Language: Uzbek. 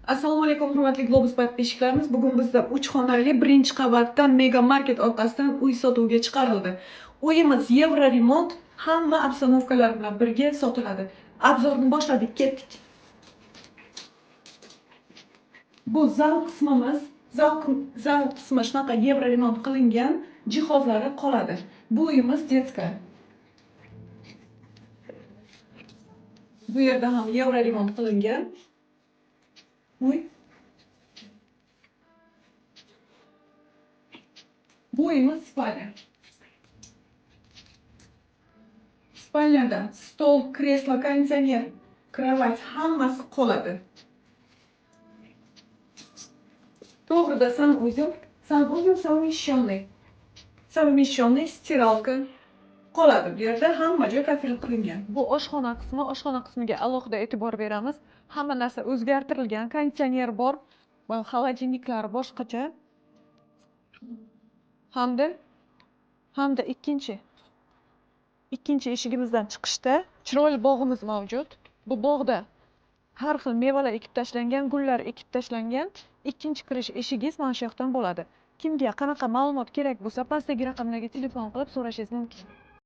Assalomu alaykum, hurmatli Globus podpishchilarimiz. Bugun bizda 3 xonali birinchi qavatda Mega Market orqasidan uy sotuvga chiqarildi. Uyimiz Yevro remont, hamma obstanovkalar bilan birga sotiladi. Obzorni boshladik, ketdik. Bu zal qismimiz. Zal qismi shunaqa Yevro remont qilingan, jihozlari qoladi. Bu uyimiz detska. Bu yerda ham Yevro remont qilingan. Uy. Bu uyimiz spalya. Spalyada stol, kreslo, konditsioner, kровать hammasi qoladi. To'g'rida совмещенный stiralka qoladi. Bu yerda hamma joy kafil qilingan. Bu oshxona qismi. Oshxona qismiga alohida e'tibor beramiz. Hamma narsa o'zgartirilgan, konditsioner bor, xolodilniklar boshqacha. Hamda ikkinchi eshigimizdan chiqishda chiroyli bog'imiz mavjud. Bu bog'da har xil mevalar ekib tashlangan, gullar ekib tashlangan. Ikkinchi kirish eshigingiz mana shu yoqdan bo'ladi. Kimga qanaqa ma'lumot kerak bo'lsa, pastdagi raqamlarga telefon qilib so'rashingiz mumkin.